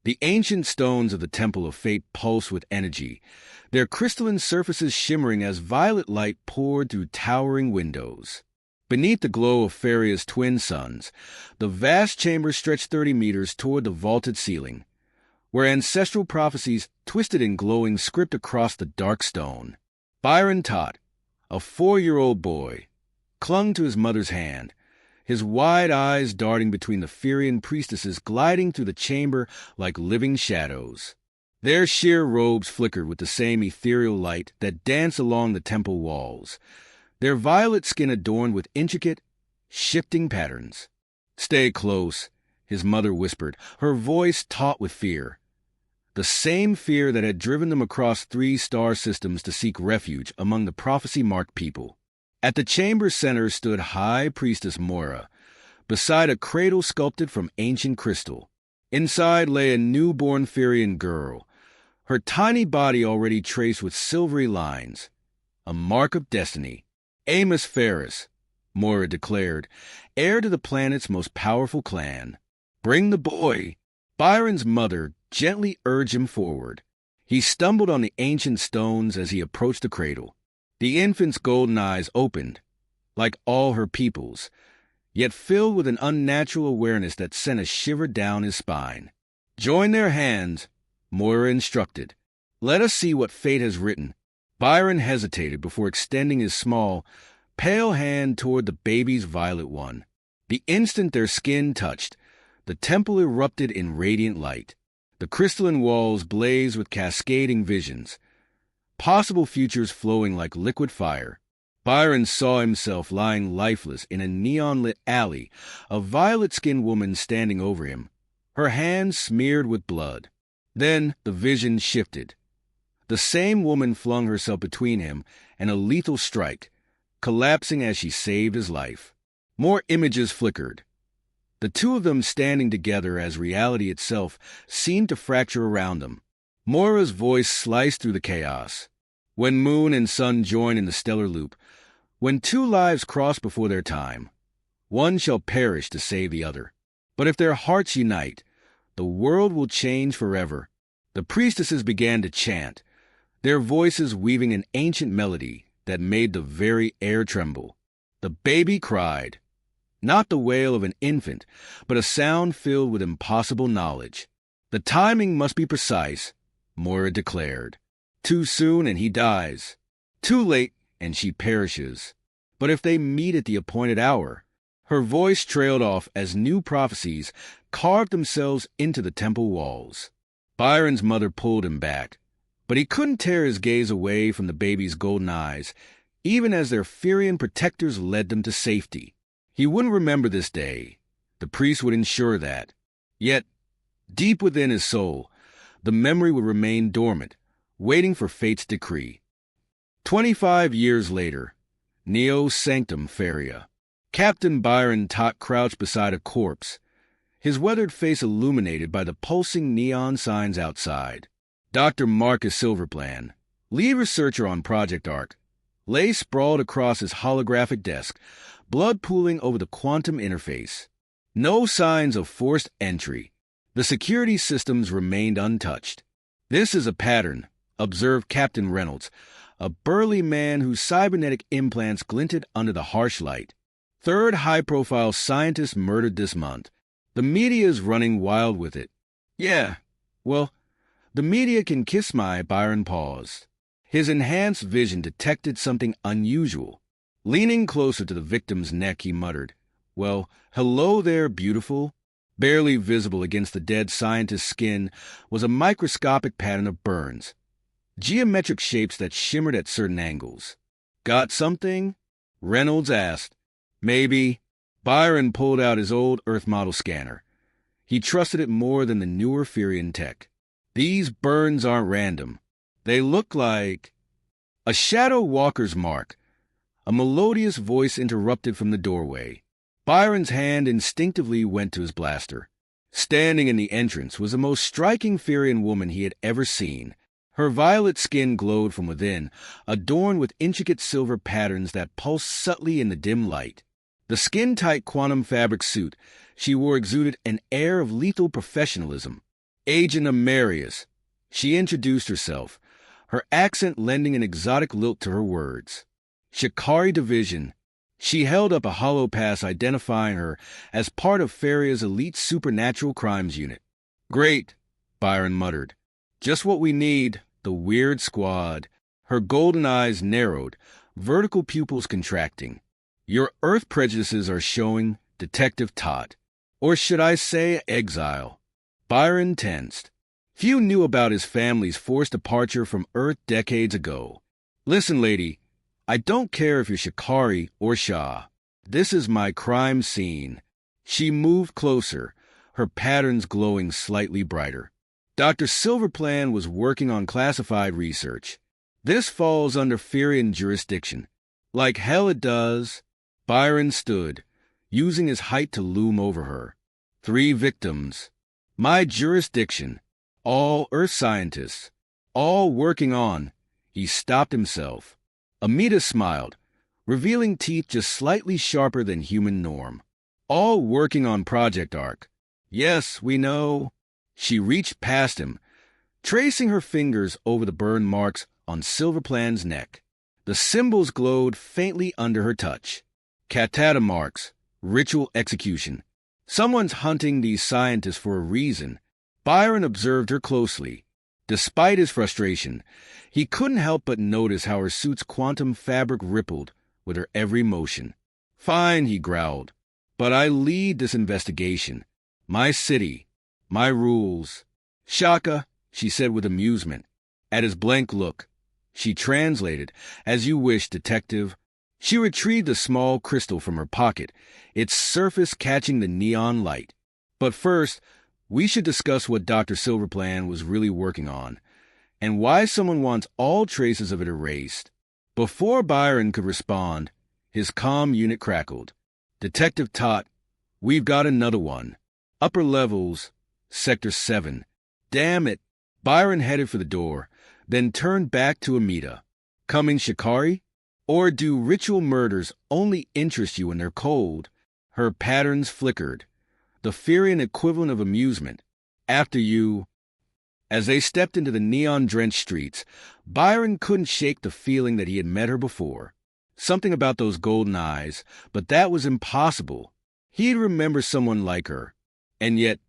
The ancient stones of the Temple of Fate pulsed with energy, their crystalline surfaces shimmering as violet light poured through towering windows. Beneath the glow of Feria's twin suns, the vast chamber stretched 30 meters toward the vaulted ceiling, where ancestral prophecies twisted in glowing script across the dark stone. Byron Tot, a 4-year-old boy, clung to his mother's hand, his wide eyes darting between the Ferian priestesses gliding through the chamber like living shadows. Their sheer robes flickered with the same ethereal light that danced along the temple walls, their violet skin adorned with intricate, shifting patterns. "Stay close," his mother whispered, her voice taut with fear. The same fear that had driven them across 3 star systems to seek refuge among the prophecy-marked people. At the chamber's center stood High Priestess Moira, beside a cradle sculpted from ancient crystal. Inside lay a newborn Ferian girl, her tiny body already traced with silvery lines, a mark of destiny. "Amos Ferris," Moira declared, heir to the planet's most powerful clan. "Bring the boy." Byron's mother gently urged him forward. He stumbled on the ancient stones as he approached the cradle. The infant's golden eyes opened, like all her people's, yet filled with an unnatural awareness that sent a shiver down his spine. "Join their hands," Moira instructed. "Let us see what fate has written." Byron hesitated before extending his small, pale hand toward the baby's violet one. The instant their skin touched, the temple erupted in radiant light. The crystalline walls blazed with cascading visions, possible futures flowing like liquid fire. Byron saw himself lying lifeless in a neon-lit alley, a violet-skinned woman standing over him, her hands smeared with blood. Then the vision shifted. The same woman flung herself between him and a lethal strike, collapsing as she saved his life. More images flickered, the two of them standing together as reality itself seemed to fracture around them. Moira's voice sliced through the chaos. "When moon and sun join in the stellar loop, when 2 lives cross before their time, one shall perish to save the other. But if their hearts unite, the world will change forever." The priestesses began to chant, their voices weaving an ancient melody that made the very air tremble. The baby cried, not the wail of an infant, but a sound filled with impossible knowledge. "The timing must be precise," Moira declared. "Too soon and he dies. Too late and she perishes. But if they meet at the appointed hour..." Her voice trailed off as new prophecies carved themselves into the temple walls. Byron's mother pulled him back, but he couldn't tear his gaze away from the baby's golden eyes, even as their Ferian protectors led them to safety. He wouldn't remember this day. The priest would ensure that. Yet, deep within his soul, the memory would remain dormant, waiting for fate's decree. 25 years later, Neo Sanctum Feria. Captain Byron Tot crouched beside a corpse, his weathered face illuminated by the pulsing neon signs outside. Dr. Marcus Silverplan, lead researcher on Project Arc, lay sprawled across his holographic desk, blood pooling over the quantum interface. No signs of forced entry. The security systems remained untouched. "This is a pattern," observed Captain Reynolds, a burly man whose cybernetic implants glinted under the harsh light. "Third high-profile scientist murdered this month. The media is running wild with it." "Yeah, well, the media can kiss my..." Byron paused. His enhanced vision detected something unusual. Leaning closer to the victim's neck, he muttered, "Well, hello there, beautiful." Barely visible against the dead scientist's skin was a microscopic pattern of burns, geometric shapes that shimmered at certain angles. "Got something?" Reynolds asked. "Maybe." Byron pulled out his old Earth model scanner. He trusted it more than the newer Ferian tech. "These burns aren't random. They look like..." A shadow walker's mark. A melodious voice interrupted from the doorway. Byron's hand instinctively went to his blaster. Standing in the entrance was the most striking Ferian woman he had ever seen. Her violet skin glowed from within, adorned with intricate silver patterns that pulsed subtly in the dim light. The skin-tight quantum fabric suit she wore exuded an air of lethal professionalism. Agent Amarius. She introduced herself, her accent lending an exotic lilt to her words. Shikari Division. She held up a hollow pass identifying her as part of Faria's elite supernatural crimes unit. Great, Byron muttered. Just what we need, the weird squad. Her golden eyes narrowed, vertical pupils contracting. Your Earth prejudices are showing, Detective Tot. Or should I say exile? Byron tensed. Few knew about his family's forced departure from Earth decades ago. Listen, lady, I don't care if you're Shikari or Shah. This is my crime scene. She moved closer, her patterns glowing slightly brighter. Dr. Silverplan was working on classified research. This falls under Firian jurisdiction. Like hell it does. Byron stood, using his height to loom over her. 3 victims. My jurisdiction. All Earth scientists. All working on. He stopped himself. Amita smiled, revealing teeth just slightly sharper than human norm. All working on Project Ark. Yes, we know. She reached past him, tracing her fingers over the burn marks on Silverplan's neck. The symbols glowed faintly under her touch. Katata marks, ritual execution. Someone's hunting these scientists for a reason. Byron observed her closely. Despite his frustration, he couldn't help but notice how her suit's quantum fabric rippled with her every motion. Fine, he growled, but I lead this investigation. My city, my rules. Shaka, she said with amusement. At his blank look, she translated, as you wish, detective. She retrieved a small crystal from her pocket, its surface catching the neon light. But first, we should discuss what Dr. Silverplan was really working on, and why someone wants all traces of it erased. Before Byron could respond, his comm unit crackled. Detective Tot, we've got another one. Upper levels, Sector 7. Damn it. Byron headed for the door, then turned back to Amita. Coming, Shikari? Or do ritual murders only interest you when they're cold? Her patterns flickered, the Firian equivalent of amusement. After you. As they stepped into the neon-drenched streets, Byron couldn't shake the feeling that he had met her before. Something about those golden eyes, but that was impossible. He'd remember someone like her. And yet,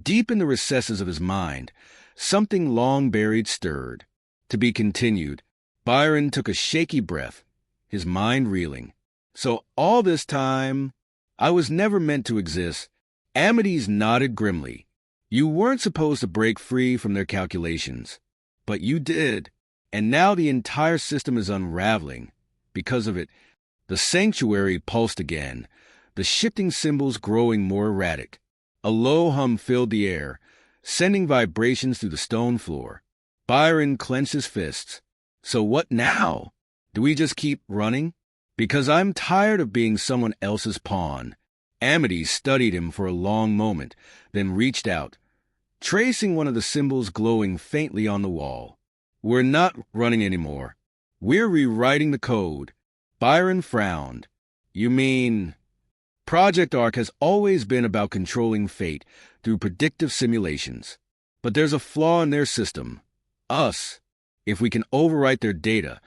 deep in the recesses of his mind, something long buried stirred. To be continued. Byron took a shaky breath, his mind reeling. So all this time, I was never meant to exist. Amides nodded grimly. You weren't supposed to break free from their calculations. But you did. And now the entire system is unraveling. Because of it, the sanctuary pulsed again, the shifting symbols growing more erratic. A low hum filled the air, sending vibrations through the stone floor. Byron clenched his fists. So what now? Do we just keep running? Because I'm tired of being someone else's pawn. Amides studied him for a long moment, then reached out, tracing one of the symbols glowing faintly on the wall. We're not running anymore. We're rewriting the code. Byron frowned. You mean... Project Ark has always been about controlling fate through predictive simulations. But there's a flaw in their system. Us. If we can overwrite their data,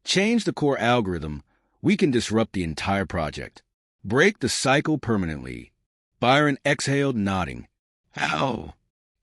change the core algorithm, we can disrupt the entire project. Break the cycle permanently. Byron exhaled, nodding. How?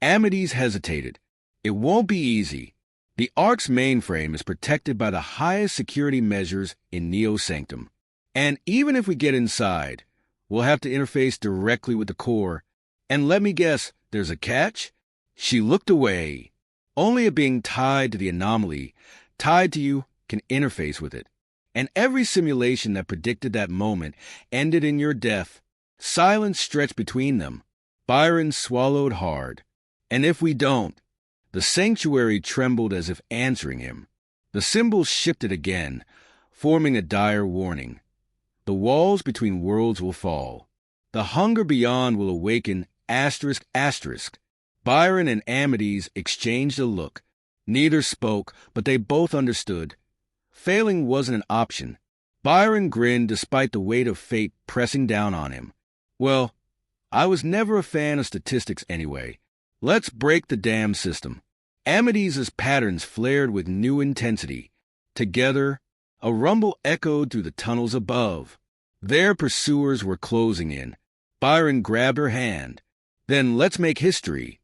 Amides hesitated. It won't be easy. The Ark's mainframe is protected by the highest security measures in Neo Sanctum. And even if we get inside, we'll have to interface directly with the core. And let me guess, there's a catch? She looked away. Only a being tied to the anomaly, tied to you, can interface with it. And every simulation that predicted that moment ended in your death. Silence stretched between them. Byron swallowed hard. And if we don't? The sanctuary trembled as if answering him. The symbols shifted again, forming a dire warning. The walls between worlds will fall. The hunger beyond will awaken, asterisk, asterisk. Byron and Amides exchanged a look. Neither spoke, but they both understood. Failing wasn't an option. Byron grinned despite the weight of fate pressing down on him. Well, I was never a fan of statistics anyway. Let's break the damn system. Amity's patterns flared with new intensity. Together, a rumble echoed through the tunnels above. Their pursuers were closing in. Byron grabbed her hand. Then let's make history.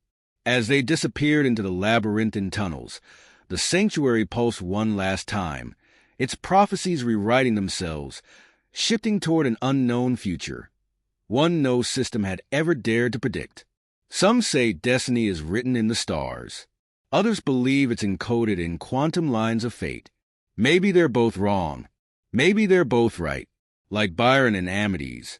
As they disappeared into the labyrinthine tunnels, the sanctuary pulsed one last time, its prophecies rewriting themselves, shifting toward an unknown future, one no system had ever dared to predict. Some say destiny is written in the stars. Others believe it's encoded in quantum lines of fate. Maybe they're both wrong. Maybe they're both right, like Byron and Amity's.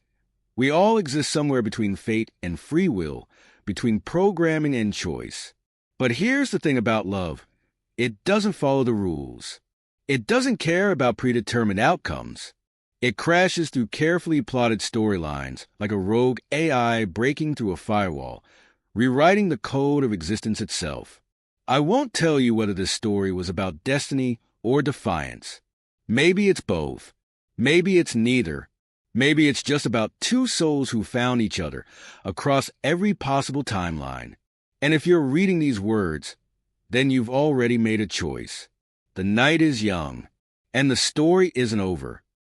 We all exist somewhere between fate and free will, between programming and choice. But here's the thing about love. It doesn't follow the rules. It doesn't care about predetermined outcomes. It crashes through carefully plotted storylines, like a rogue AI breaking through a firewall, rewriting the code of existence itself. I won't tell you whether this story was about destiny or defiance. Maybe it's both. Maybe it's neither. Maybe it's just about two souls who found each other across every possible timeline. And if you're reading these words, then you've already made a choice. The night is young, and the story isn't over.